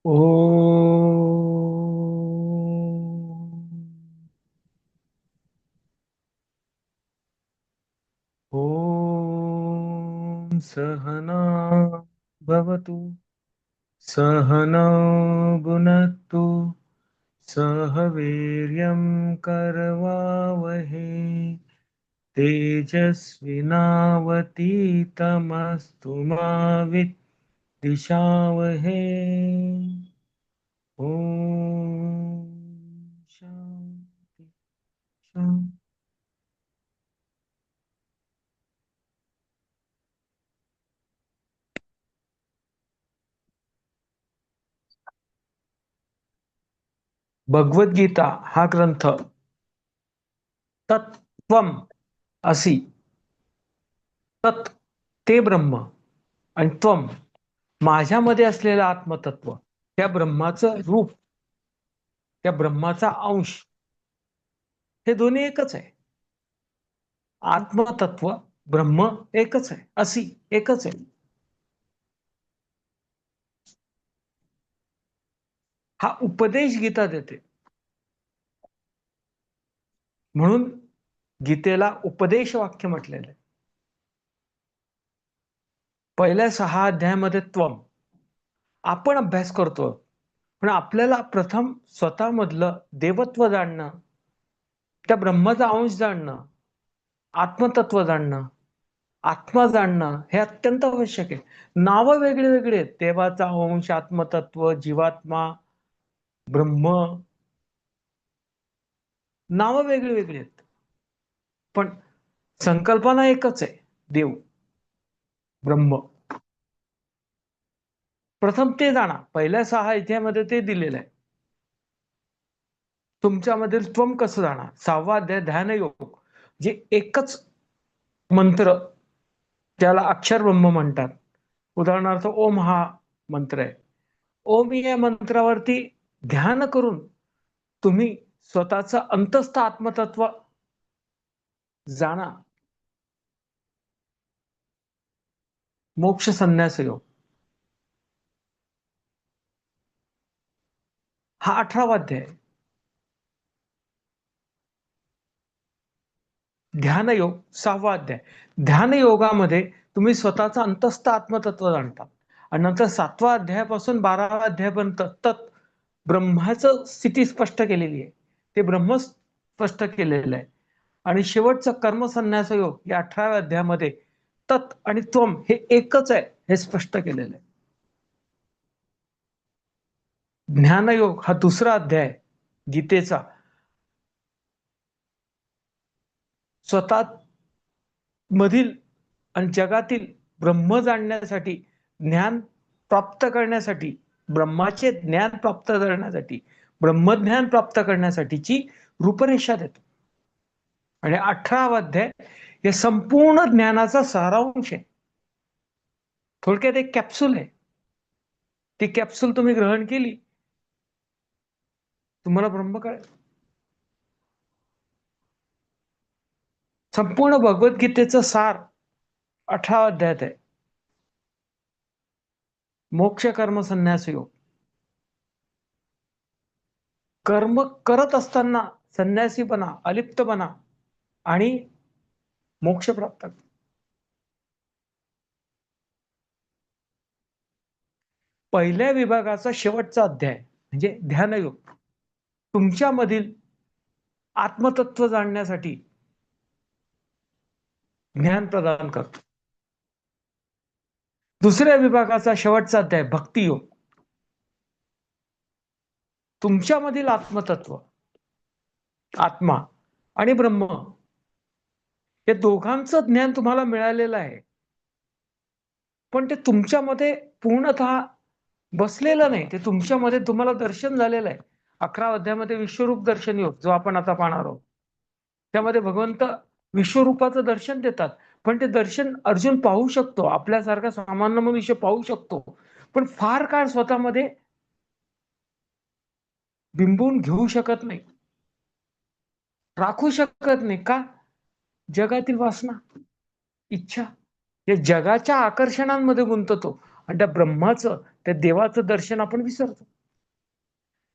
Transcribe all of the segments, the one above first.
ॐ सहना भवतु सहनौ भुनक्तु सह वीर्यं करवावहै तेजस्विनावतीतमस्तु मा विद्विषावहै। ॐ शान्ति शान्ति। भगवद्गीता हा ग्रंथ तत्त्वम असी, तत् ते ब्रह्म आणि त्वम माझ्यामध्ये असलेलं आत्मतत्व, त्या ब्रह्माचं रूप, त्या ब्रह्माचा अंश, हे दोन्ही एकच आहे. आत्मतत्व ब्रह्म एकच आहे, असी एकच आहे. हा उपदेश गीता देते. म्हणून गीतेला उपदेश वाक्य म्हटलेलं आहे. पहिल्या 6 अध्यायामध्ये त्वम आपण अभ्यास करतो, पण आपल्याला प्रथम स्वतःमधलं देवत्व जाणणं, त्या ब्रह्माचा अंश जाणणं, आत्मतत्व जाणणं, आत्मा जाणणं हे अत्यंत आवश्यक आहे. नावं वेगळी वेगळी आहेत. देवाचा अंश, आत्मतत्व, जीवात्मा, ब्रह्म, नावं वेगळी वेगळी आहेत, पण संकल्पना एकच आहे, देव ब्रह्म. प्रथम ते जाणा. पहिल्या 6 अध्यायामध्ये ते दिलेलं आहे. तुमच्यामधील त्वम कसं जाणार. 6वा अध्याय ध्यान योग, जे एकच मंत्र, त्याला अक्षर ब्रह्म म्हणतात. उदाहरणार्थ ओम हा मंत्र आहे. ओम या मंत्रावरती ध्यान करून तुम्ही स्वतःचं अंतस्थ आत्मतत्व जाणा. मोक्ष संन्यास योग हा 18वा अध्याय. ध्यान योग 6वा अध्याय. ध्यान योगामध्ये तुम्ही स्वतःचं अंतस्थ आत्मतत्व जाणता. आणि नंतर 7वा अध्यायापासून 12वा अध्यायापर्यंत तत् ब्रह्माचं स्थिती स्पष्ट केलेली आहे. ते ब्रह्म स्पष्ट केलेलं आहे. आणि शेवटचं कर्मसन्यास योग या 18व्या अध्यायामध्ये तत् आणि त्वम हे एकच आहे हे स्पष्ट केलेलं आहे. ज्ञानयोग हा 2रा अध्याय गीतेचा. स्वतः मधील आणि जगातील ब्रह्म जाणण्यासाठी, ज्ञान प्राप्त करण्यासाठी, ब्रह्माचे ज्ञान प्राप्त करण्यासाठी, ब्रह्मज्ञान प्राप्त करण्यासाठीची रूपरेषा देतो. आणि 18वा अध्याय हे संपूर्ण ज्ञानाचा सारांश आहे. थोडक्यात एक कॅप्सूल आहे. ती कॅप्सूल तुम्ही ग्रहण केली, तुम्हाला ब्रह्म कळेल. संपूर्ण भगवद्गीतेचं सार 18व्या अध्यायात आहे. मोक्ष कर्म संन्यास योग. कर्म करत असताना संन्यासीपणा, अलिप्तपणा आणि मोक्ष प्राप्त. पहिल्या विभागाचा शेवटचा अध्याय म्हणजे ध्यानयोग तुमच्यामधील आत्मतत्व जाणण्यासाठी ज्ञान प्रदान करतो. 2ऱ्या विभागाचा शेवटचा अध्याय भक्तियोग तुमच्यामधील आत्मतत्व, आत्मा आणि ब्रह्म या दोघांचं ज्ञान तुम्हाला मिळालेलं आहे, पण ते तुमच्यामध्ये पूर्णतः बसलेलं नाही. ते तुमच्यामध्ये तुम्हाला दर्शन झालेलं आहे. 11व्या अध्यायामध्ये विश्वरूप दर्शन योग जो आपण आता पाहणार आहोत, त्यामध्ये भगवंत विश्वरूपाचं दर्शन देतात. पण ते दर्शन अर्जुन पाहू शकतो, आपल्यासारखा सामान्य मनुष्य पाहू शकतो, पण फार काळ स्वतःमध्ये बिंबवून घेऊ शकत नाही, राखू शकत नाही. का? जगातील वासना, इच्छा या जगाच्या आकर्षणांमध्ये गुंततो आणि त्या ब्रह्माचं, त्या देवाचं दर्शन आपण विसरतो.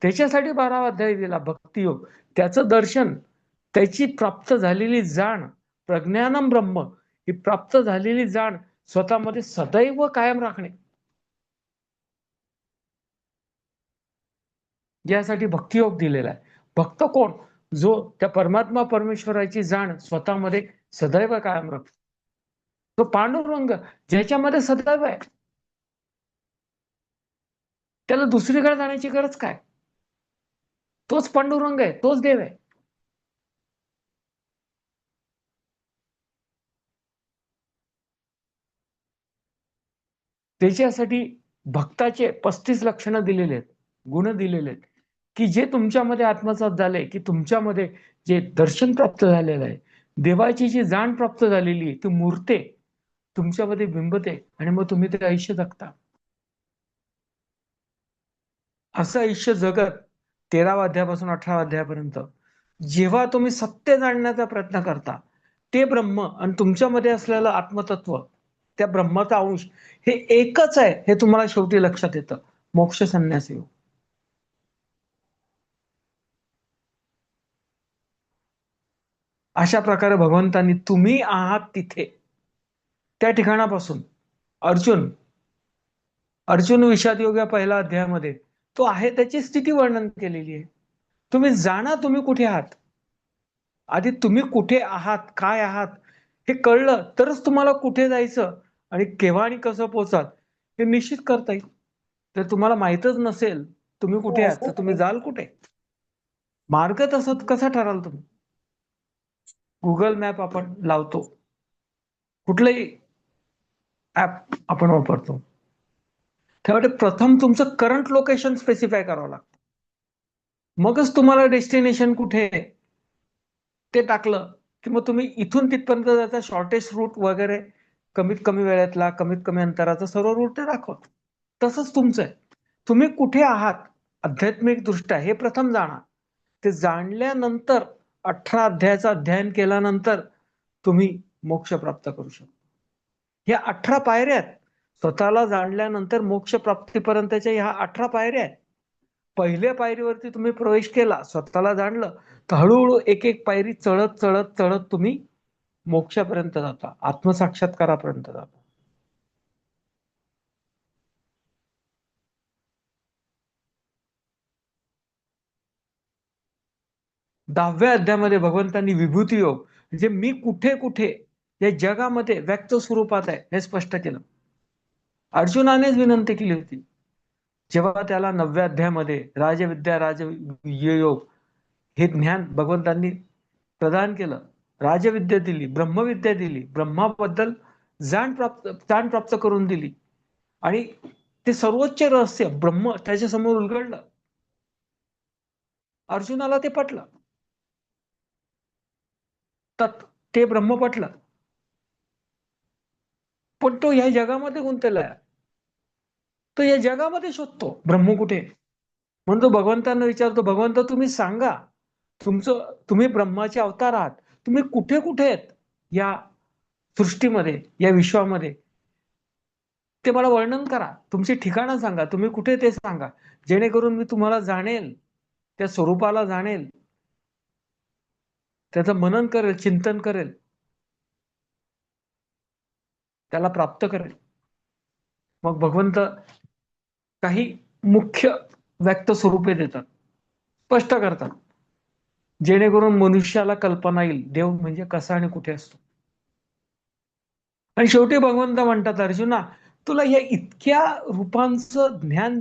त्याच्यासाठी 12वा अध्याय दिला, भक्तियोग. त्याचं दर्शन, त्याची प्राप्त झालेली जाण, प्रज्ञानम ब्रह्म, ही प्राप्त झालेली जाण स्वतःमध्ये सदैव कायम राखणे, यासाठी भक्तियोग दिलेला आहे. भक्त कोण? जो त्या परमात्मा परमेश्वराची जाण स्वतःमध्ये सदैव कायम राखतो. तो पांडुरंग ज्याच्यामध्ये सदैव आहे, त्याला दुसरीकडे जाण्याची गरज काय? तोच पांडुरंग आहे, तोच देव आहे. त्याच्यासाठी भक्ताचे 35 लक्षणं दिलेले आहेत, गुण दिलेले आहेत, की जे तुमच्यामध्ये आत्मसात झाले, की तुमच्यामध्ये जे दर्शन प्राप्त झालेलं आहे, देवाची जी जाण प्राप्त झालेली आहे, ती मूर्ते तुमच्यामध्ये बिंबते आणि मग तुम्ही ते आयुष्य जगता. असं आयुष्य जगत 13वा अध्यायापासून 18वा अध्यायापर्यंत जेव्हा तुम्ही सत्य जाणण्याचा प्रयत्न करता, ते ब्रह्म आणि तुमच्यामध्ये असलेलं आत्मतत्व, त्या ब्रह्माचा अंश हे एकच आहे, हे तुम्हाला शेवटी लक्षात येतं. मोक्ष संन्यास योग. अशा प्रकारे भगवंतांनी तुम्ही आहात तिथे, त्या ठिकाणापासून अर्जुन अर्जुन विषाद योग या पहिल्या अध्यायामध्ये तो आहे त्याची स्थिती वर्णन केलेली आहे. तुम्ही जाणा तुम्ही कुठे आहात. आधी तुम्ही कुठे आहात, काय आहात हे कळलं तरच तुम्हाला कुठे जायचं आणि केव्हा आणि कसं पोचाल हे निश्चित करता येईल. जर तुम्हाला माहीतच नसेल तुम्ही कुठे आहात, तर तुम्ही जाल कुठे? मार्ग तसं कसा ठराल तुम्ही? गुगल मॅप आपण लावतो, कुठलंही ऍप आपण वापरतो, त्यामध्ये प्रथम तुमचं करंट लोकेशन स्पेसिफाय करावं लागतं. मगच तुम्हाला डेस्टिनेशन कुठे आहे ते टाकलं की मग तुम्ही इथून तिथपर्यंत जायचा शॉर्टेस्ट रूट वगैरे, कमीत कमी वेळेतला, कमीत कमी अंतराचा सर्व रूट ते दाखवतो. तसंच तुमचं आहे. तुम्ही कुठे आहात आध्यात्मिक दृष्ट्या हे प्रथम जाणा. ते जाणल्यानंतर 18 अध्यायाचं अध्ययन केल्यानंतर तुम्ही मोक्ष प्राप्त करू शकता. ह्या 18 पायऱ्या आहेत. स्वतःला जाणल्यानंतर मोक्ष प्राप्तीपर्यंतच्या ह्या 18 पायऱ्या आहेत. पहिल्या पायरीवरती तुम्ही प्रवेश केला, स्वतःला जाणलं, तर हळूहळू एक एक पायरी चढत चढत चढत तुम्ही मोक्षापर्यंत जाता, आत्मसाक्षात्कारापर्यंत जाता. 10व्या अध्यायामध्ये भगवंतांनी विभूती योग म्हणजे मी कुठे कुठे या जगामध्ये व्यक्त स्वरूपात आहे हे स्पष्ट केलं. अर्जुनानेच विनंती केली होती जेव्हा त्याला 9व्या अध्यायामध्ये राजविद्या राजयोग हे ज्ञान भगवंतांनी प्रदान केलं. राजविद्या दिली, ब्रह्मविद्या दिली, ब्रह्माबद्दल जाण प्राप्त करून दिली आणि ते सर्वोच्च रहस्य ब्रह्म त्याच्या समोर उलगडलं. अर्जुनाला ते पटलं, तत् ते ब्रह्म पटलं, पण तो ह्या जगामध्ये गुंतलेला आहे. तो या जगामध्ये शोधतो ब्रह्म कुठे. म्हणून तो भगवंतांना विचारतो, भगवंत तुम्ही सांगा, तुम्ही ब्रह्माचे अवतार आहात, तुम्ही कुठे कुठे आहेत या सृष्टीमध्ये, या विश्वामध्ये, ते मला वर्णन करा. तुमची ठिकाणं सांगा, तुम्ही कुठे ते सांगा, जेणेकरून मी तुम्हाला जाणेल, त्या स्वरूपाला जाणेल, त्याचं मनन करेल, चिंतन करेल, त्याला प्राप्त करेल. मग भगवंत काही मुख्य व्यक्त स्वरूपे देतात, स्पष्ट करतात, जेणेकरून मनुष्याला कल्पना येईल देव म्हणजे कसा आणि कुठे असतो. आणि शेवटी भगवंत म्हणतात, अर्जुना तुला या इतक्या रूपांचं ज्ञान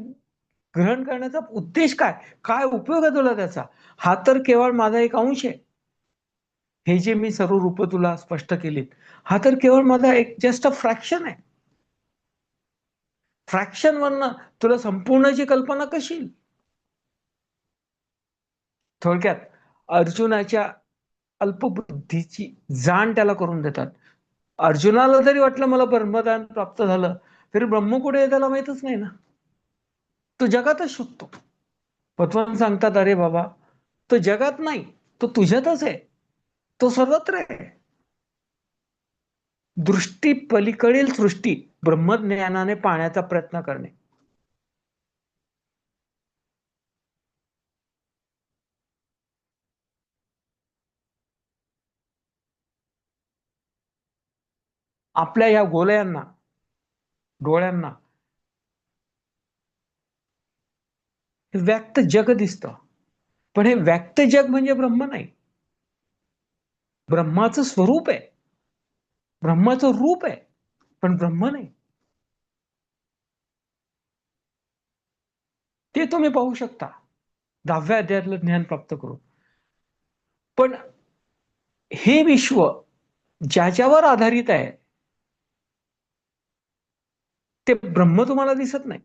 ग्रहण करण्याचा उद्देश काय, काय उपयोग आहे तुला त्याचा? हा तर केवळ माझा एक अंश आहे. हे जे मी सर्व रूप तुला स्पष्ट केलीत, हा तर केवळ माझा एक जस्ट अ फ्रॅक्शन आहे. फ्रॅक्शन वरनं तुला संपूर्णची कल्पना कशी येईल? थोडक्यात अर्जुनाच्या अल्पबुद्धीची जाण त्याला करून देतात. अर्जुनाला जरी वाटलं मला ब्रह्मज्ञान प्राप्त झालं, तरी ब्रह्म कुठे आहे त्याला माहितच नाही ना. तो जगातच शोधतो. भगवान सांगतात, अरे बाबा तो जगात नाही, तो तुझ्यातच आहे, तो सर्वत्र आहे. दृष्टी पलीकडील सृष्टी ब्रह्मज्ञानाने पाहण्याचा प्रयत्न करणे. आपल्या या गोलयांना, डोळ्यांना व्यक्त जग दिसतं, पण हे व्यक्त जग म्हणजे ब्रह्म नाही. ब्रह्माचं स्वरूप आहे, ब्रह्माचं रूप आहे, पण ब्रह्म नाही. ते तुम्ही पाहू शकता 10व्या अध्यायातलं ज्ञान प्राप्त करून. पण हे विश्व ज्याच्यावर आधारित आहे ते ब्रह्म तुम्हाला दिसत नाही.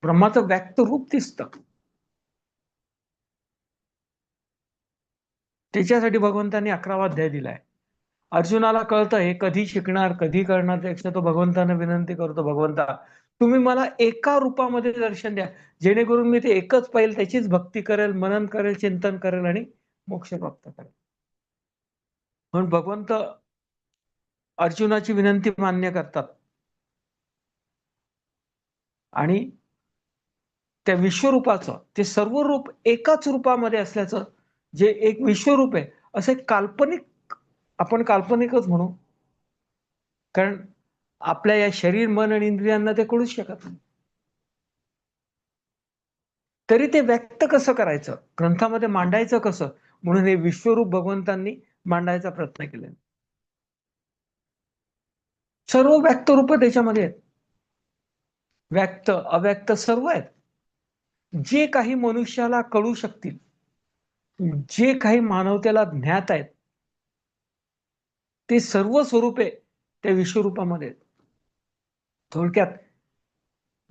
ब्रह्माचं व्यक्त रूप दिसतं. त्याच्यासाठी भगवंतांनी 11वा अध्याय दिलाय. अर्जुनाला कळतं हे कधी शिकणार, कधी करणार, त्यापेक्षा तो भगवंतांना विनंती करतो, भगवंता तुम्ही मला एका रूपामध्ये दर्शन द्या, जेणेकरून मी ते एकच पाहिजे, त्याचीच भक्ती करेल, मनन करेल, चिंतन करेल आणि मोक्ष प्राप्त करेल. म्हणून भगवंत अर्जुनाची विनंती मान्य करतात आणि त्या विश्वरूपाचं ते सर्व रूप एकाच रूपामध्ये असल्याचं, जे एक विश्वरूप आहे असं एक काल्पनिक, आपण काल्पनिकच म्हणू, कारण आपल्या या शरीर, मन आणि इंद्रियांना ते कळूच शकत नाही. तरी ते व्यक्त कसं करायचं, ग्रंथामध्ये मांडायचं कसं, म्हणून हे विश्वरूप भगवंतांनी मांडायचा प्रयत्न केला. सर्व व्यक्त रूप त्याच्यामध्ये आहेत, व्यक्त अव्यक्त सर्व आहेत. जे काही मनुष्याला कळू शकतील, जे काही मानवतेला ज्ञात आहेत, ते सर्व स्वरूपे त्या विश्वरूपामध्ये आहेत. थोडक्यात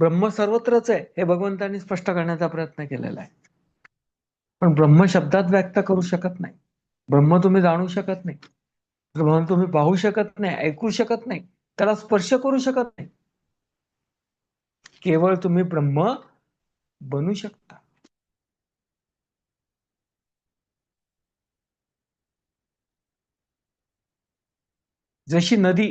ब्रह्म सर्वत्रच आहे हे भगवंतांनी स्पष्ट करण्याचा प्रयत्न केलेला आहे. पण ब्रह्म शब्दात व्यक्त करू शकत नाही. ब्रह्म तुम्ही जाणू शकत नाही, ब्रह्म तुम्ही पाहू शकत नाही, ऐकू शकत नाही, त्याला स्पर्श करू शकत नाही. केवळ तुम्ही ब्रह्म बनू शकता. जशी नदी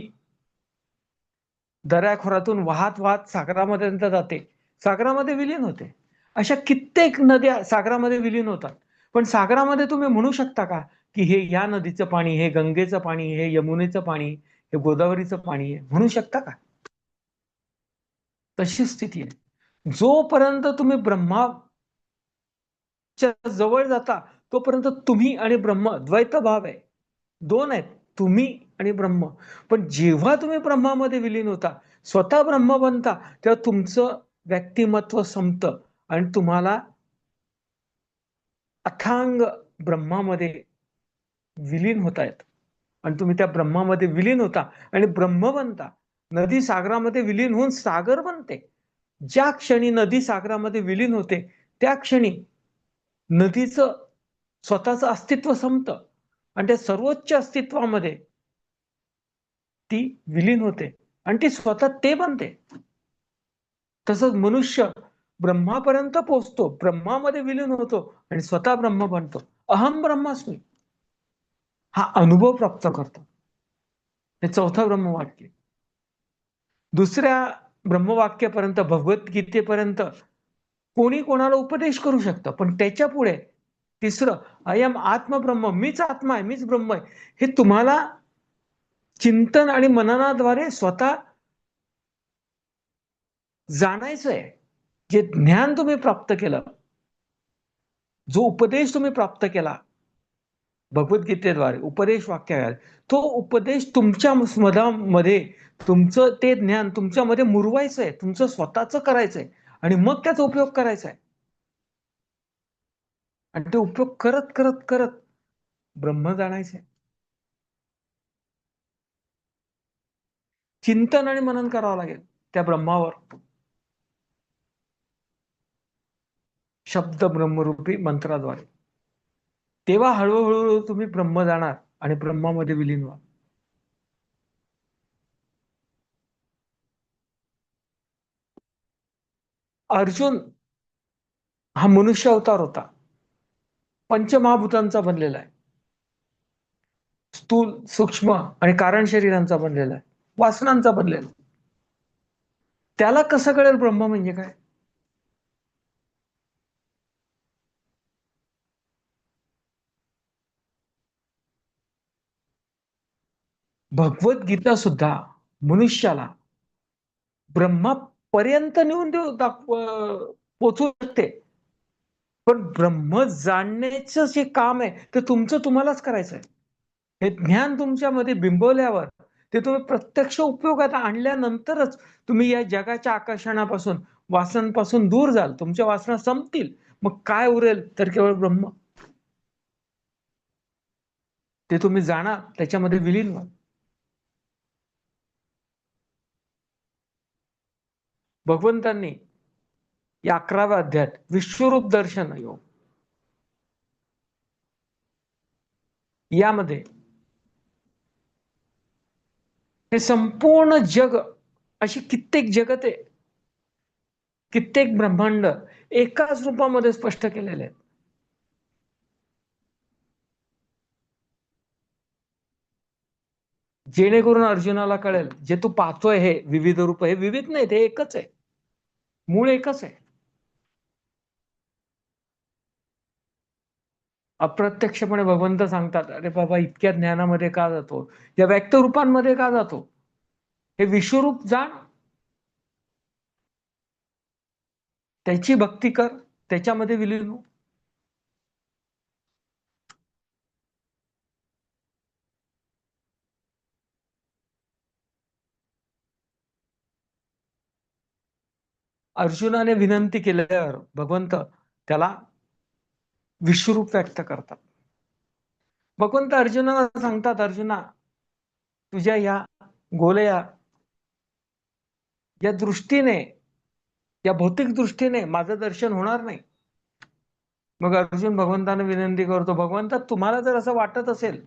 दऱ्याखोऱ्यातून वाहत वाहत सागरामध्ये जाते, सागरामध्ये विलीन होते, अशा कित्येक नद्या सागरामध्ये विलीन होतात. पण सागरामध्ये तुम्ही म्हणू शकता का की हे या नदीचं पाणी, हे गंगेचं पाणी, हे यमुनेचं पाणी, हे गोदावरीचं पाणी आहे, म्हणू शकता का? तशी स्थिती आहे. जोपर्यंत तुम्ही ब्रह्माच्या जवळ जाता तोपर्यंत तुम्ही आणि ब्रह्म द्वैत भाव आहे, दोन आहेत, तुम्ही आणि ब्रह्म. पण जेव्हा तुम्ही ब्रह्मामध्ये विलीन होता, स्वतः ब्रह्म बनता, तेव्हा तुमचं व्यक्तिमत्व संपतं आणि तुम्हाला अथांग ब्रह्मामध्ये विलीन होतायत. आणि तुम्ही त्या ब्रह्मामध्ये विलीन होता आणि ब्रह्म बनता. नदी सागरामध्ये विलीन होऊन सागर बनते. ज्या क्षणी नदी सागरामध्ये विलीन होते त्या क्षणी नदीचं स्वतःचं अस्तित्व संपतं आणि त्या सर्वोच्च अस्तित्वामध्ये ती विलीन होते आणि ती स्वतः ते बनते. तसंच मनुष्य ब्रह्मापर्यंत पोहोचतो, ब्रह्मामध्ये विलीन होतो आणि स्वतः ब्रह्म बनतो. अहम ब्रह्मास्मी हा अनुभव प्राप्त करतो. हे चौथं ब्रह्मवाक्य. दुसऱ्या ब्रह्मवाक्यापर्यंत, भगवद्गीतेपर्यंत कोणी कोणाला उपदेश करू शकतं, पण त्याच्या पुढे तिसरं अयम आत्मब्रह्म, मीच आत्मा आहे, मीच ब्रह्म आहे, हे तुम्हाला चिंतन आणि मननाद्वारे स्वतः जाणायचं आहे. जे ज्ञान तुम्ही प्राप्त केलं, जो उपदेश तुम्ही प्राप्त केला भगवद्गीतेद्वारे, उपदेश वाक्य आहे, तो उपदेश तुमच्या मधामध्ये तुमचं ते ज्ञान तुमच्यामध्ये मुरवायचं आहे, तुमचं स्वतःचं करायचंय आणि मग त्याचा उपयोग करायचा आहे. आणि ते उपयोग करत करत करत ब्रह्म जाणायचे. चिंतन आणि मनन करावं लागेल त्या ब्रह्मावर, शब्द ब्रह्मरूपी मंत्राद्वारे. तेव्हा हळूहळू तुम्ही ब्रह्म जाणार आणि ब्रह्मामध्ये विलीन व्हा. अर्जुन हा मनुष्य अवतार होता, पंचमहाभूतांचा बनलेला आहे, स्थूल, सूक्ष्म आणि कारण शरीरांचा बनलेला आहे, वासनांचा बनलेला. त्याला कसं कळेल ब्रह्म म्हणजे काय? भगवद्गीता सुद्धा मनुष्याला ब्रह्मापर्यंत नेऊन पोचू शकते. पण ब्रह्म जाणण्याचं जे काम आहे ते तुमचं तुम्हालाच करायचं आहे. हे ज्ञान तुमच्यामध्ये बिंबवल्यावर ते तुम्ही प्रत्यक्ष उपयोगात आणल्यानंतरच तुम्ही या जगाच्या आकर्षणापासून, वासनांपासून दूर जाल. तुमच्या वासना संपतील. मग काय उरेल तर केवळ ब्रह्म. ते तुम्ही जाणा, त्याच्यामध्ये विलीन व्हा. भगवंतांनी या 11व्या अध्यायात विश्वरूप दर्शन योग यामध्ये हे संपूर्ण जग, अशी कित्येक जगते, कित्येक ब्रह्मांड एकाच रूपामध्ये स्पष्ट केलेले आहेत. जेणेकरून अर्जुनाला कळेल जे तू पाहतोय हे विविध रूप, हे विविध नाही, ते एकच आहे, मूळ एकच आहे. अप्रत्यक्षपणे भगवंत सांगतात, अरे बाबा इतक्या ज्ञानामध्ये का जातो, या व्यक्त रूपांमध्ये का जातो, हे विश्वरूप जाण, त्याची भक्ती कर, त्याच्यामध्ये विलीन हो. अर्जुनाने विनंती केल्यावर भगवंत त्याला विश्वरूप व्यक्त करतात. भगवंत अर्जुनाला सांगतात, अर्जुना तुझ्या या गोलया या दृष्टीने, या भौतिक दृष्टीने माझं दर्शन होणार नाही. मग अर्जुन भगवंताने विनंती करतो, भगवंता तुम्हाला जर असं वाटत असेल,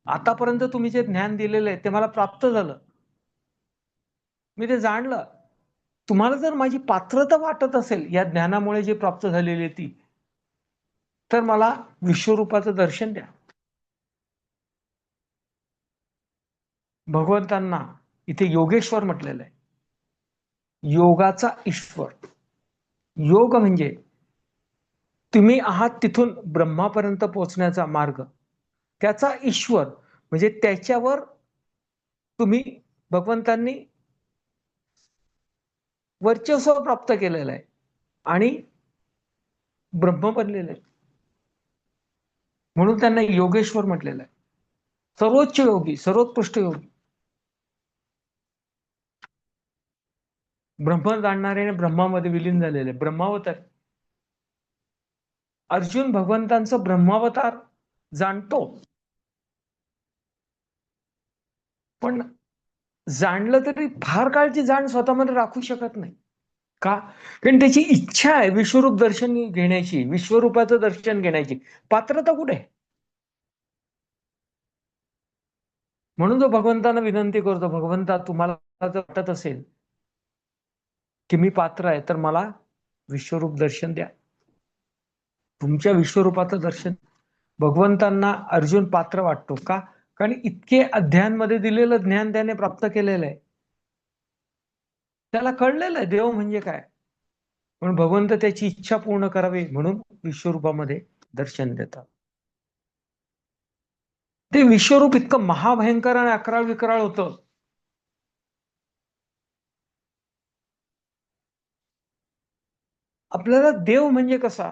आतापर्यंत तुम्ही जे ज्ञान दिलेलं आहे ते मला प्राप्त झालं, मी ते जाणलं, तुम्हाला जर माझी पात्रता वाटत असेल या ज्ञानामुळे जे प्राप्त झालेली ती, तर मला विश्वरूपाचं दर्शन द्या. भगवंतांना इथे योगेश्वर म्हटलेलं आहे. योगाचा ईश्वर. योग म्हणजे तुम्ही आहात तिथून ब्रह्मापर्यंत पोहोचण्याचा मार्ग, त्याचा ईश्वर म्हणजे त्याच्यावर तुम्ही, भगवंतांनी वर्चस्व प्राप्त केलेलं आहे आणि ब्रह्म बनलेलं आहे, म्हणून त्यांना योगेश्वर म्हटलेलं आहे. सर्वोच्च योगी, सर्वोत्कृष्ट योगी, ब्रह्म जाणणारे आणि ब्रह्मामध्ये विलीन झालेले ब्रह्मावतार. अर्जुन भगवंतांचं ब्रह्मावतार जाणतो, पण जाणलं तरी फार काळची जाण स्वतःमध्ये राखू शकत नाही. का? कारण त्याची इच्छा आहे विश्वरूप दर्शन घेण्याची, विश्वरूपाचं दर्शन घेण्याची. पात्रता कुठे आहे? म्हणून तो भगवंतांना विनंती करतो, भगवंता तुम्हाला जर वाटत असेल की मी पात्र आहे तर मला विश्वरूप दर्शन द्या. तुमच्या विश्वरूपाचं दर्शन भगवंतांना अर्जुन पात्र वाटतो का? कारण इतके अध्यायांमध्ये दिलेलं ज्ञान त्याने प्राप्त केलेलं आहे, त्याला कळलेलं आहे देव म्हणजे काय. पण भगवंत त्याची इच्छा पूर्ण करावी म्हणून विश्वरूपामध्ये दर्शन देतात. ते विश्वरूप इतकं महाभयंकर आणि अकराळ विकराळ होतं. आपल्याला देव म्हणजे कसा?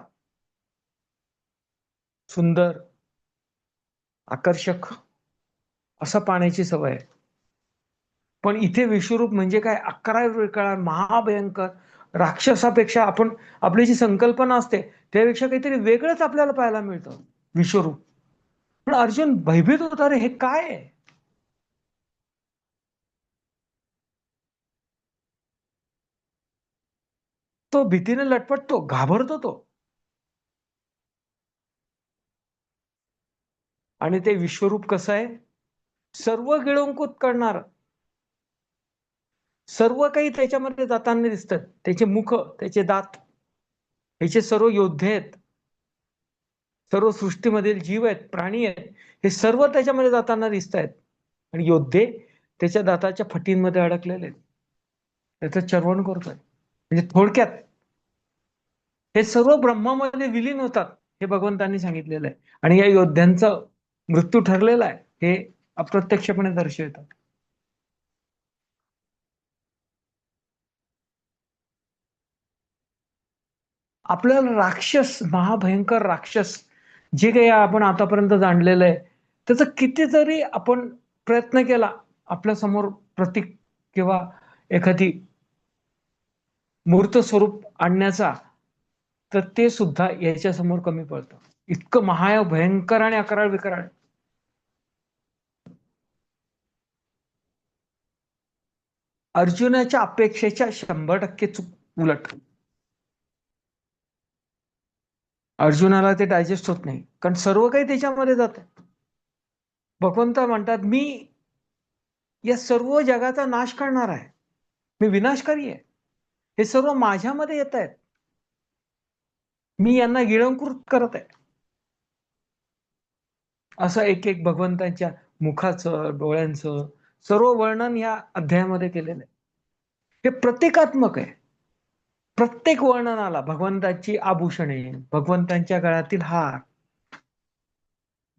सुंदर, आकर्षक असं पाण्याची सवय आहे. पण इथे विश्वरूप म्हणजे काय? अकराळ विकराळ, महाभयंकर, राक्षसापेक्षा आपण, आपली जी संकल्पना असते त्यापेक्षा काहीतरी वेगळंच आपल्याला पाहायला मिळतं विश्वरूप. पण अर्जुन भयभीत होता, रे हे काय आहे? तो भीतीने लटपटतो, घाबरतो तो. आणि ते विश्वरूप कसं आहे? सर्व गिळंकृत करणार, सर्व काही त्याच्यामध्ये जाताना दिसतात. त्याचे मुख, त्याचे दात, ह्याचे सर्व योद्धे आहेत, सर्व सृष्टीमधील जीव आहेत, प्राणी आहेत, हे सर्व त्याच्यामध्ये जाताना दिसत आहेत. आणि योद्धे त्याच्या दाताच्या फटींमध्ये अडकलेले आहेत, त्याचं चर्वण करतोय. म्हणजे थोडक्यात हे सर्व ब्रह्मामध्ये विलीन होतात, हे भगवंतांनी सांगितलेलं आहे. आणि या योद्ध्यांचा मृत्यू ठरलेला आहे, हे अप्रत्यक्षपणे दर्शवितात. आपल्याला राक्षस, महाभयंकर राक्षस जे काही आपण आतापर्यंत जाणलेलं आहे, त्याचा कितीतरी आपण प्रयत्न केला आपल्या समोर प्रतीक किंवा एखादी मूर्त स्वरूप आणण्याचा, तर ते सुद्धा याच्या समोर कमी पडतं. इतकं महाभयंकर आणि अकराळ विकराळ. अर्जुनाच्या अपेक्षेच्या 100% चूक उलट. अर्जुनाला ते डायजेस्ट होत नाही, कारण सर्व काही त्याच्यामध्ये जात. भगवंत म्हणतात, मी या सर्व जगाचा नाश करणार आहे, मी विनाशकारी आहे, हे सर्व माझ्यामध्ये येत आहेत, मी यांना गिळंकृत करत आहे. असं एक एक भगवंतांच्या मुखाचं, डोळ्यांचं सर्व वर्णन या अध्यायामध्ये केलेलं आहे. हे प्रतिकात्मक आहे. प्रत्येक वर्णनाला भगवंताची आभूषणे, भगवंतांच्या गळ्यातील हार,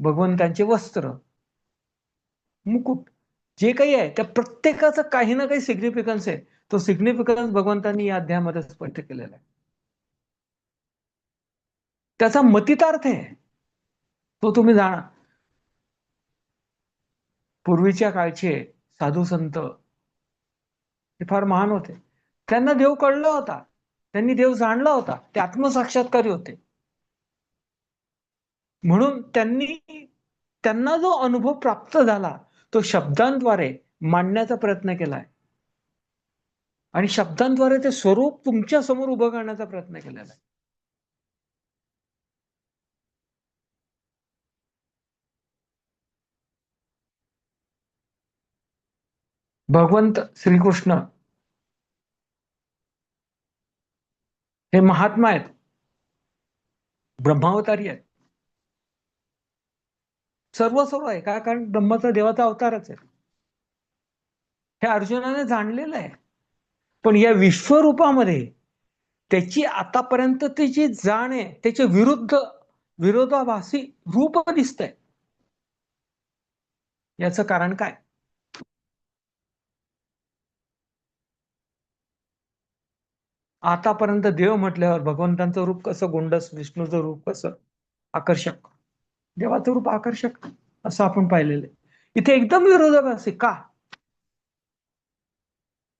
भगवंतांचे वस्त्र, मुकुट, जे काही आहे त्या प्रत्येकाचं काही ना काही सिग्निफिकन्स आहे. तो सिग्निफिकन्स भगवंतांनी या अध्यायामध्ये स्पष्ट केलेला आहे. त्याचा मतितार्थ आहे, तो तुम्ही जाणा. पूर्वीच्या काळचे साधू संत हे फार महान होते. त्यांना देव कळला होता, त्यांनी देव जाणला होता, ते आत्मसाक्षात्कारी होते. म्हणून त्यांना जो अनुभव प्राप्त झाला तो शब्दांद्वारे मांडण्याचा प्रयत्न केलाय, आणि शब्दांद्वारे ते स्वरूप तुमच्या समोर उभं करण्याचा प्रयत्न केलेला आहे. भगवंत श्रीकृष्ण हे महात्मा आहेत, ब्रह्मावतारी आहेत. सर्व आहे का, कारण ब्रह्माचा देवाचा अवतारच आहे. हे अर्जुनाने जाणलेलं आहे. पण या विश्वरूपामध्ये त्याची आतापर्यंत जी जाण आहे त्याच्या विरोधाभासी रूप दिसतंय. याचं कारण काय? आतापर्यंत देव म्हटल्यावर भगवंतांचं रूप कसं गोंडस, विष्णूचं रूप कसं आकर्षक, देवाचं रूप आकर्षक असं आपण पाहिलेलं आहे. इथे एकदम विरोधाभासी का?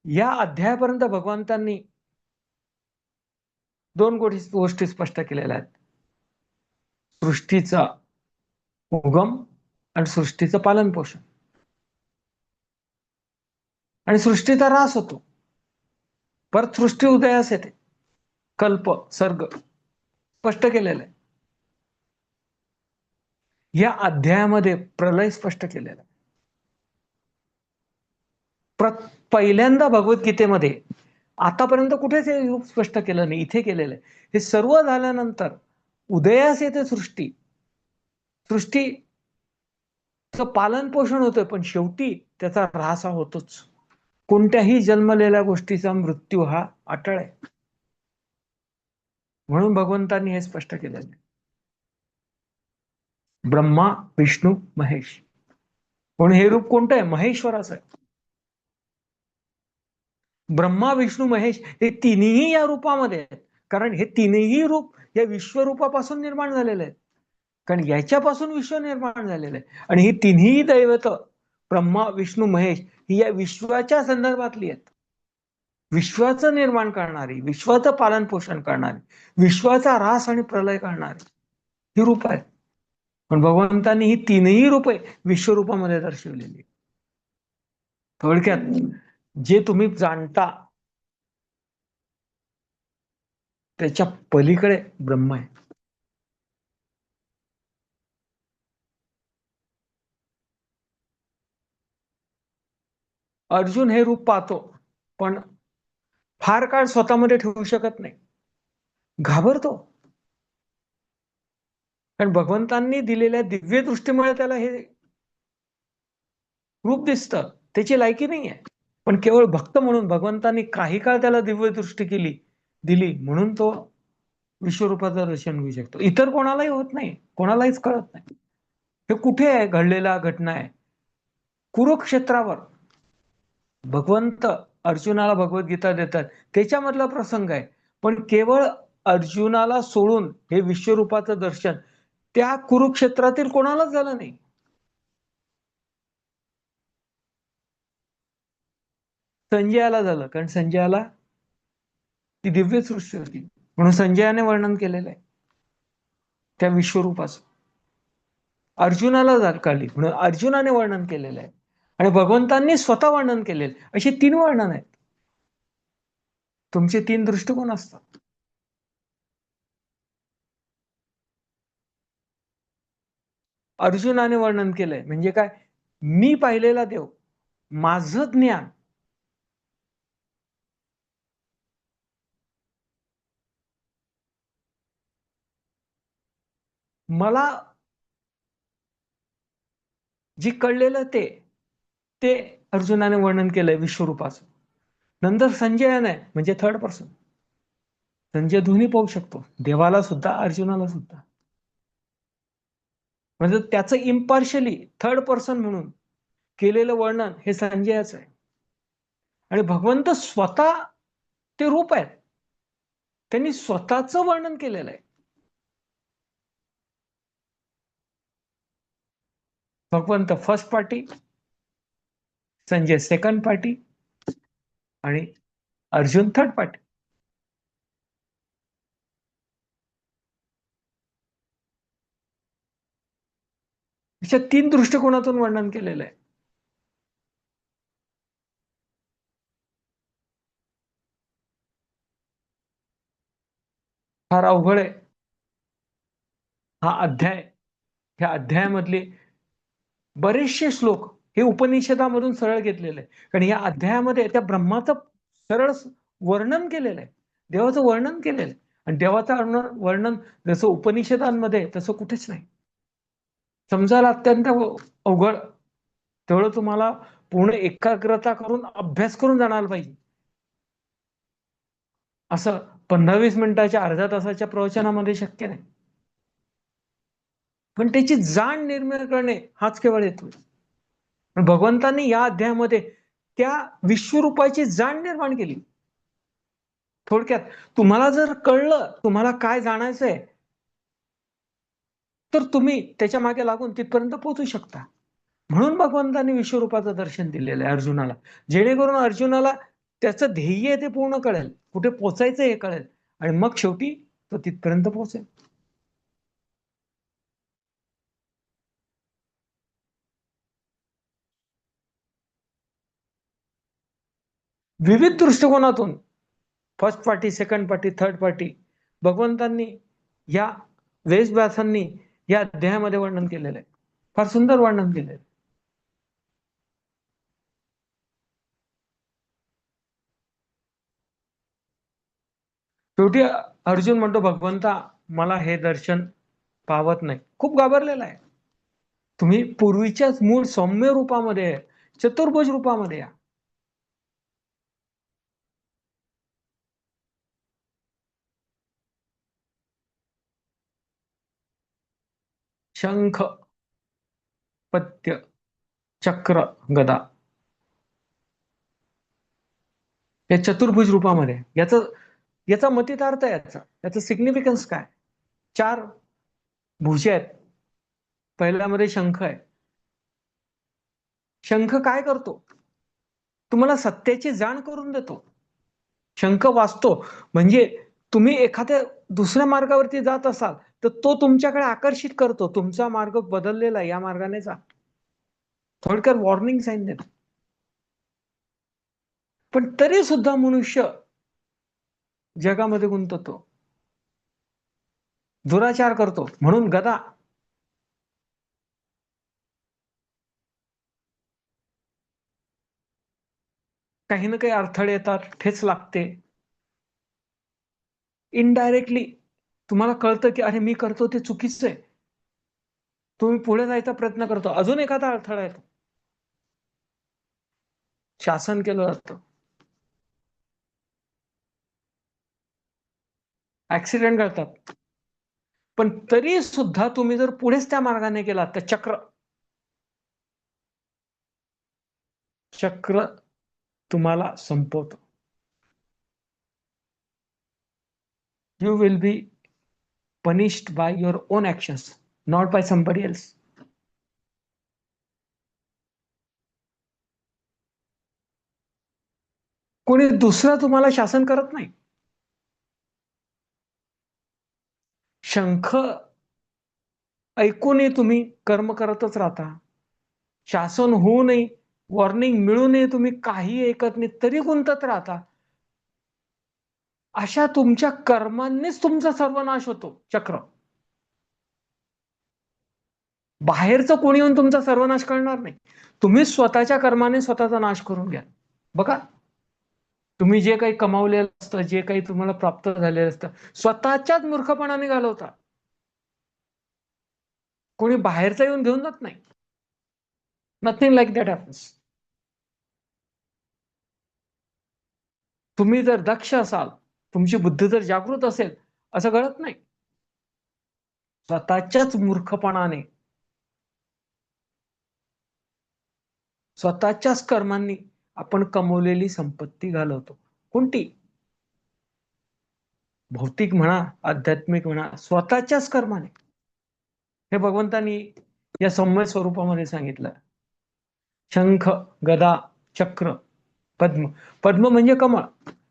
या अध्यायापर्यंत भगवंतांनी दोन गोष्टी स्पष्ट केलेल्या आहेत. सृष्टीचा उगम आणि सृष्टीचं पालन पोषण, आणि सृष्टीचा ऱ्हास होतो, परत सृष्टी उदयास येते. कल्प, सर्ग स्पष्ट केलेलं आहे. या अध्यायामध्ये प्रलय स्पष्ट केलेला आहे. पहिल्यांदा भगवद्गीतेमध्ये आतापर्यंत कुठेच हे रूप स्पष्ट केलं नाही, इथे केलेलं आहे. हे सर्व झाल्यानंतर उदयास येते सृष्टी, सृष्टीचं पालन पोषण होतं, पण शेवटी त्याचा ऱ्हास हा होतोच. कोणत्याही जन्मलेल्या गोष्टीचा मृत्यू हा अटळ आहे. म्हणून भगवंतांनी हे स्पष्ट केलेलं आहे. ब्रह्मा, विष्णू, महेश. पण हे रूप कोणतं आहे? महेश्वराचं आहे. ब्रह्मा, विष्णू, महेश हे तिन्ही या रूपामध्ये आहेत, कारण हे तिन्ही रूप या विश्वरूपापासून निर्माण झालेले आहेत. कारण याच्यापासून विश्व निर्माण झालेलं आहे. आणि ही तिन्ही दैवत ब्रह्मा, विष्णू, महेश ही या विश्वाच्या संदर्भातली आहेत. विश्वाचं निर्माण करणारी, विश्वाचं पालन पोषण करणारी, विश्वाचा ऱ्हास आणि प्रलय करणारी ही रूप आहेत. पण भगवंतांनी ही तीनही रूपे विश्वरूपामध्ये दर्शवलेली. थोडक्यात जे तुम्ही जाणता त्याच्या पलीकडे ब्रह्म आहे. अर्जुन हे रूप पाहतो, पण फार काळ स्वतःमध्ये ठेवू शकत नाही, घाबरतो. कारण भगवंतांनी दिलेल्या दिव्य दृष्टीमुळे त्याला हे रूप दिसतं, त्याची लायकी नाही आहे. पण केवळ भक्त म्हणून भगवंतांनी काही काळ त्याला दिव्य दृष्टी दिली म्हणून तो विश्वरूपाचं दर्शन घेऊ शकतो. इतर कोणालाही होत नाही, कोणालाहीच कळत नाही. हे कुठे आहे घडलेला घटना आहे, कुरुक्षेत्रावर भगवंत अर्जुनाला भगवद्गीता देतात, त्याच्यामधला प्रसंग आहे. पण केवळ अर्जुनाला सोडून हे विश्वरूपाचं दर्शन त्या कुरुक्षेत्रातील कोणालाच झालं नाही. संजयाला झालं, कारण संजयाला ती दिव्य सृष्टी होती, म्हणून संजयाने वर्णन केलेलं आहे त्या विश्वरूपाचं. अर्जुनाला झाली म्हणून अर्जुनाने वर्णन केलेलं आहे, आणि भगवंतांनी स्वतः वर्णन केलेलं, अशी 3 वर्णन आहेत. तुमचे 3 दृष्टिकोन असतात. अर्जुनाने वर्णन केलंय म्हणजे काय? मी पाहिलेला देव, माझं ज्ञान मला जी कळलेलं ते अर्जुनाने वर्णन केलंय विश्वरूपाचं. नंतर संजयाने म्हणजे थर्ड पर्सन, संजय दोन्ही पाहू शकतो, देवाला सुद्धा अर्जुनाला सुद्धा. म्हणजे त्याचं इम्पार्शली थर्ड पर्सन म्हणून केलेलं वर्णन हे संजयाचं आहे. आणि भगवंत स्वतः ते रूप आहेत, त्यांनी स्वतःचं वर्णन केलेलं आहे. भगवंत first party, Sanjay second party आणि अर्जुन थर्ड पार्टी. अशा 3 दृष्टिकोनातून वर्णन केलेलं आहे. फार अवघड आहे हा अध्याय. ह्या अध्यायामधले बरेचसे श्लोक हे उपनिषदामधून सरळ घेतलेले आहे, कारण या अध्यायामध्ये त्या ब्रह्माचं सरळ वर्णन केलेलं आहे, देवाचं वर्णन केलेलं आहे. आणि देवाचं वर्णन जसं उपनिषदांमध्ये तसं कुठेच नाही. समजायला अत्यंत अवघड, तेवढं तुम्हाला पूर्ण एकाग्रता करून अभ्यास करून जाणायला पाहिजे. असं 15-20 मिनिटाच्या अर्ध्या तासाच्या प्रवचनामध्ये शक्य नाही. पण त्याची जाण निर्माण करणे हाच केवळ हेतू. भगवंतांनी या अध्यायामध्ये त्या विश्वरूपाची जाण निर्माण केली. थोडक्यात तुम्हाला जर कळलं तुम्हाला काय जाणायचंय, तर तुम्ही त्याच्या मागे लागून तिथपर्यंत पोहोचू शकता. म्हणून भगवंतांनी विश्वरूपाचं दर्शन दिलेलं आहे अर्जुनाला, जेणेकरून अर्जुनाला त्याचं ध्येय ते पूर्ण कळेल, कुठे पोचायचं हे कळेल, आणि मग शेवटी तो तिथपर्यंत पोहोचेल. विविध दृष्टिकोनातून first party, second party, third party भगवंतांनी या वेशव्यासांनी या अध्यायामध्ये वर्णन केलेलं आहे. फार सुंदर वर्णन केलेलं आहे. शेवटी अर्जुन म्हणतो, भगवंता मला हे दर्शन पावत नाही. खूप घाबरलेला आहे. तुम्ही पूर्वीच्याच मूळ सौम्य रूपामध्ये, चतुर्भुज रूपामध्ये या. शंख, पद्य, चक्र, गदा या चतुर्भुज रूपामध्ये. याचा मतितार्थ आहे, याचं सिग्निफिकन्स काय? 4 भुजे आहेत. पहिल्यामध्ये शंख आहे. शंख काय करतो? तुम्हाला सत्याची जाण करून देतो. शंख वाजतो म्हणजे तुम्ही एखाद्या दुसऱ्या मार्गावरती जात असाल तर तो तुमच्याकडे आकर्षित करतो, तुमचा मार्ग बदललेला, या मार्गाने जा. थोडक्यात वॉर्निंग साईन देतो. पण तरी सुद्धा मनुष्य जगामध्ये गुंततो, दुराचार करतो. म्हणून गदा, काही ना काही अडथळे येतात, ठेच लागते. इनडायरेक्टली तुम्हाला कळतं की अरे मी करतो ते चुकीचं आहे, तुम्ही पुढे जायचा प्रयत्न करतो, अजून एखादा अडथळा येतो, शासन केलं जातं, ऍक्सिडेंट घडतात. पण तरी सुद्धा तुम्ही जर पुढेच त्या मार्गाने गेलात तर चक्र, चक्र तुम्हाला संपवतो. You will be punished by your own actions, not by somebody else. कोणी दुसरा तुम्हाला शासन करत नाही. शंख ऐकूनही तुम्ही कर्म करतच राहता. शासन होऊनही, वॉर्निंग मिळूनही तुम्ही काही ऐकत नाही, तरी गुंतत राहता. अशा तुमच्या कर्मांनीच तुमचा सर्वनाश होतो. चक्र बाहेरचं कोणी येऊन तुमचा सर्वनाश करणार नाही. तुम्ही स्वतःच्या कर्माने स्वतःचा नाश करून घ्या. बघा, तुम्ही जे काही कमावलेलं असतं, जे काही तुम्हाला प्राप्त झालेलं असतं, स्वतःच्याच मूर्खपणाने घालवता. कोणी बाहेरचा येऊन घेऊन जात नाही. Nothing like that happens. तुम्ही जर दक्ष असाल, तुमची बुद्धी जर जागृत असेल, असं घडत नाही. स्वतःच्याच मूर्खपणाने, स्वतःच्याच कर्मांनी आपण कमवलेली संपत्ती घालवतो. कोणती? भौतिक म्हणा, आध्यात्मिक म्हणा, स्वतःच्याच कर्माने. हे भगवंतांनी या सौम्य स्वरूपामध्ये सांगितलं. शंख, गदा, चक्र, पद्म. पद्म म्हणजे कमळ,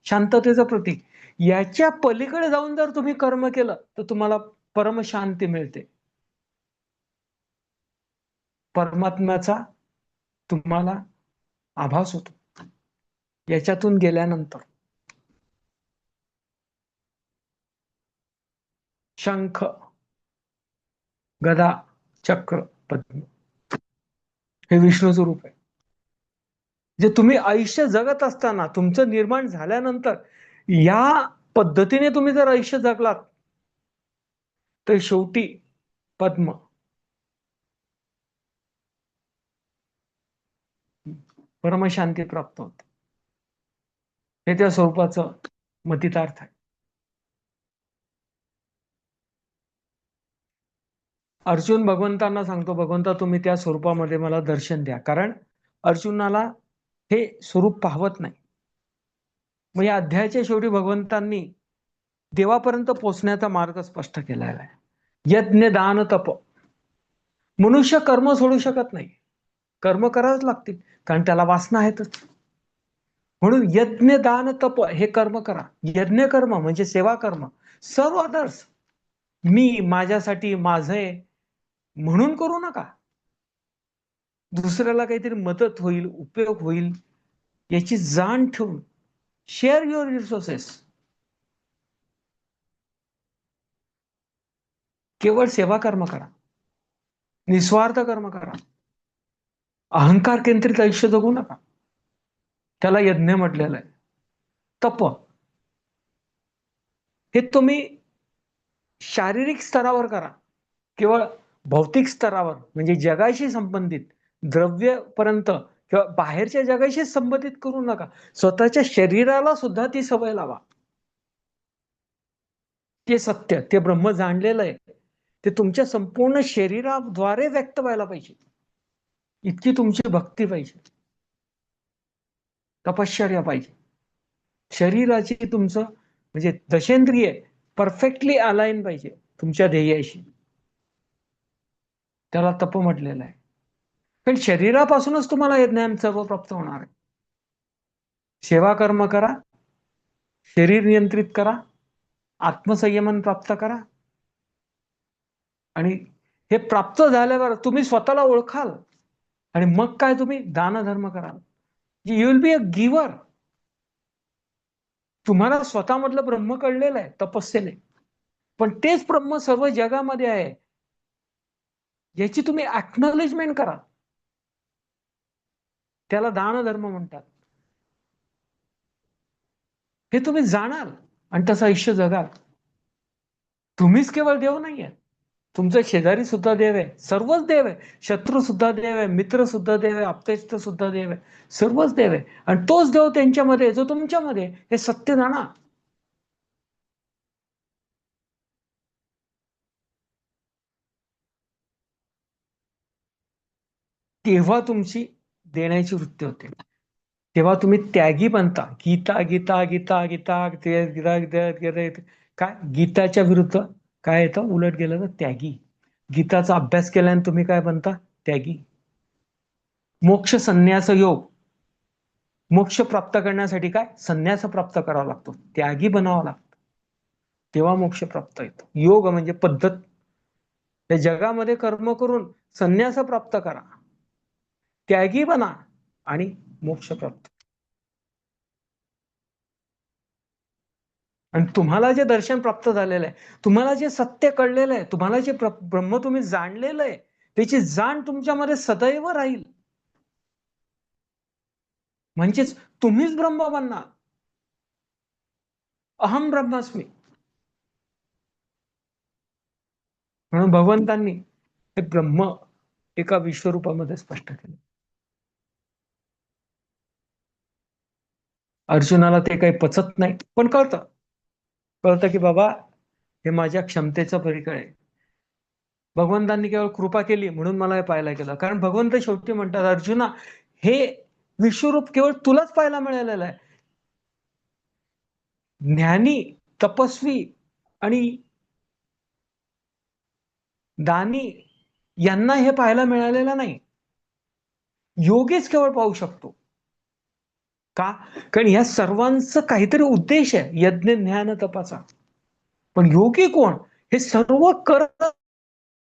शांततेचं प्रतीक. याच्या पलीकडे जाऊन जर तुम्ही कर्म केलं तर तुम्हाला परमशांती मिळते. परमात्म्याचा तुम्हाला आभास होतो याच्यातून गेल्यानंतर. शंख, गदा, चक्र, पद्म हे विष्णूचं रूप आहे. जे तुम्ही आयुष्य जगत असताना, तुमचं निर्माण झाल्यानंतर या पद्धतीने तुम्ही जर आयुष्य जगलात तर शेवटी पद्म, परमशांती प्राप्त होते. हे त्या स्वरूपाचं मतितार्थ आहे. अर्जुन भगवंतांना सांगतो, भगवंता तुम्ही त्या स्वरूपामध्ये मला दर्शन द्या. कारण अर्जुनाला हे स्वरूप पाहवत नाही. मग या अध्यायाच्या शेवटी भगवंतांनी देवापर्यंत पोहोचण्याचा मार्ग स्पष्ट केलेला आहे. यज्ञ, दान, तप. मनुष्य कर्म सोडू शकत नाही. कर्म करावंच लागतील, कारण त्याला वासना आहेतच. म्हणून यज्ञ, दान, तप हे कर्म करा. यज्ञ कर्म म्हणजे सेवा कर्म. सर्व अदर्स मी, माझ्यासाठी, माझे म्हणून करू नका. दुसऱ्याला काहीतरी मदत होईल, उपयोग होईल याची जाण ठेवून शेअर युअर रिसोर्सेस. केवळ सेवा कर्म करा, निस्वार्थ कर्म करा. अहंकार केंद्रित आयुष्य जगू नका. त्याला यज्ञ म्हटलेलं आहे. तप हे तुम्ही शारीरिक स्तरावर करा. केवळ भौतिक स्तरावर म्हणजे जगाशी संबंधित द्रव्यपर्यंत किंवा बाहेरच्या जगाशी संबंधित करू नका. स्वतःच्या शरीराला सुद्धा ती सवय लावा. ते सत्य, ते ब्रह्म जाणलेलं आहे, ते तुमच्या संपूर्ण शरीराद्वारे व्यक्त व्हायला पाहिजे. इतकी तुमची भक्ती पाहिजे, तपश्चर्या पाहिजे. शरीराची तुमचं म्हणजे दशेंद्रिय परफेक्टली अलाइन पाहिजे तुमच्या ध्येयाशी. त्याला तप म्हटलेलं आहे. पण शरीरापासूनच तुम्हाला हे ज्ञान सर्व प्राप्त होणार आहे. सेवा कर्म करा, शरीर नियंत्रित करा, आत्मसंयमन प्राप्त करा. आणि हे प्राप्त झाल्यावर तुम्ही स्वतःला ओळखाल आणि मग काय तुम्ही दान धर्म कराल. You will be a giver. तुम्हाला स्वतःमधलं ब्रह्म कळलेलं आहे तपस्येने, पण तेच ब्रह्म सर्व जगामध्ये आहे याची तुम्ही अॅक्नॉलेजमेंट करा. त्याला दान धर्म म्हणतात. हे तुम्ही जाणाल आणि तसं आयुष्य जगाल. तुम्हीच केवळ देव नाहीये, तुमचा शेजारी सुद्धा देव आहे, सर्वच देव आहे. शत्रू सुद्धा देव आहे, मित्र सुद्धा देव आहे, आप्तेष्ट सुद्धा देव आहे, सर्वच देव आहे. आणि तोच देव त्यांच्यामध्ये जो तुमच्यामध्ये, हे सत्य जाणा. तेव्हा तुमची देण्याची वृत्ती होते. तेव्हा तुम्ही त्यागी बनता. गीता गीता गीता गीता गीता गीता गीता गीता काय गीताच्या विरुद्ध काय येतं, उलट गेलं तर त्यागी. गीताचा अभ्यास केल्याने तुम्ही काय बनता, त्यागी. मोक्ष संन्यास योग, मोक्ष प्राप्त करण्यासाठी काय संन्यास प्राप्त करावा लागतो, त्यागी बनावा लागतो, तेव्हा मोक्ष प्राप्त येतो. योग म्हणजे पद्धत. या जगामध्ये कर्म करून संन्यास प्राप्त करा, त्यागी बना आणि मोक्ष प्राप्त. आणि तुम्हाला जे दर्शन प्राप्त झालेलं आहे, तुम्हाला जे सत्य कळलेलं आहे, तुम्हाला जे ब्रह्म तुम्ही जाणलेलं आहे, त्याची जाण तुमच्यामध्ये सदैव राहील. म्हणजेच तुम्हीच ब्रह्म बनणार. अहम ब्रह्मास्मी. म्हणून भगवंतांनी हे ब्रह्म एका विश्वरूपामध्ये स्पष्ट केलं. अर्जुनाला ते काही पचत नाही, पण कळतं की बाबा हे माझ्या क्षमतेचं परिकळ आहे. भगवंतांनी केवळ कृपा केली म्हणून मला हे पाहायला गेलं. कारण भगवंत शेवटी म्हणतात, अर्जुना हे विश्वरूप केवळ तुलाच पाहायला मिळालेलं आहे. ज्ञानी, तपस्वी आणि दानी यांना हे पाहायला मिळालेलं नाही. योगीच केवळ पाहू शकतो. का? कारण या सर्वांचं काहीतरी उद्देश आहे, यज्ञ ज्ञान तपाचा. पण योगी कोण? हे सर्व करत